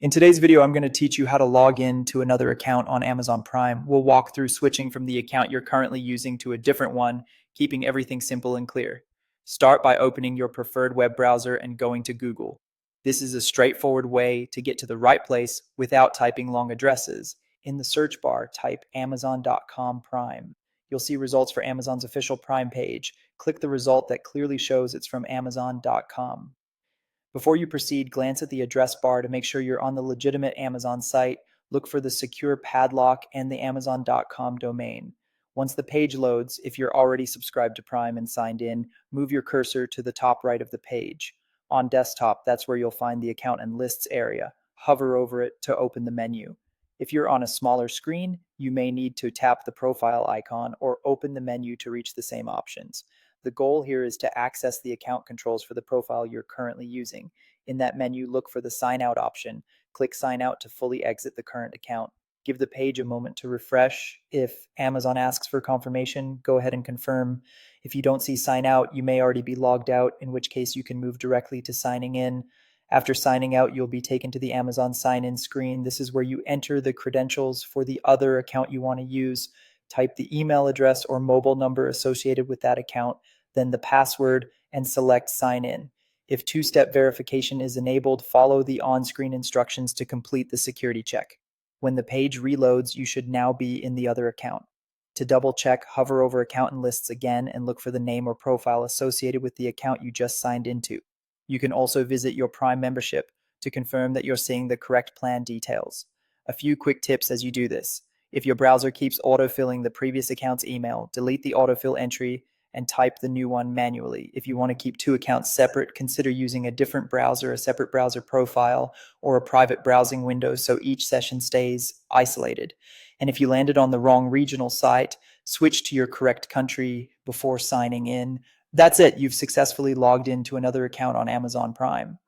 In today's video, I'm going to teach you how to log in to another account on Amazon Prime. We'll walk through switching from the account you're currently using to a different one, keeping everything simple and clear. Start by opening your preferred web browser and going to Google. This is a straightforward way to get to the right place without typing long addresses. In the search bar, type Amazon.com Prime. You'll see results for Amazon's official Prime page. Click the result that clearly shows it's from Amazon.com. Before you proceed, glance at the address bar to make sure you're on the legitimate Amazon site. Look for the secure padlock and the Amazon.com domain. Once the page loads, if you're already subscribed to Prime and signed in, move your cursor to the top right of the page. On desktop, that's where you'll find the account and lists area. Hover over it to open the menu. If you're on a smaller screen, you may need to tap the profile icon or open the menu to reach the same options. The goal here is to access the account controls for the profile you're currently using. In that menu, look for the sign out option. Click sign out to fully exit the current account. Give the page a moment to refresh. If Amazon asks for confirmation, go ahead and confirm. If you don't see sign out, you may already be logged out, in which case you can move directly to signing in. After signing out, you'll be taken to the Amazon sign in screen. This is where you enter the credentials for the other account you want to use. Type the email address or mobile number associated with that account, then the password, and select sign in. If two-step verification is enabled, follow the on-screen instructions to complete the security check. When the page reloads, you should now be in the other account. To double check, hover over account and lists again and look for the name or profile associated with the account you just signed into. You can also visit your Prime membership to confirm that you're seeing the correct plan details. A few quick tips as you do this. If your browser keeps autofilling the previous account's email, delete the autofill entry and type the new one manually. If you want to keep two accounts separate, consider using a different browser, a separate browser profile, or a private browsing window so each session stays isolated. And if you landed on the wrong regional site, switch to your correct country before signing in. That's it. You've successfully logged into another account on Amazon Prime.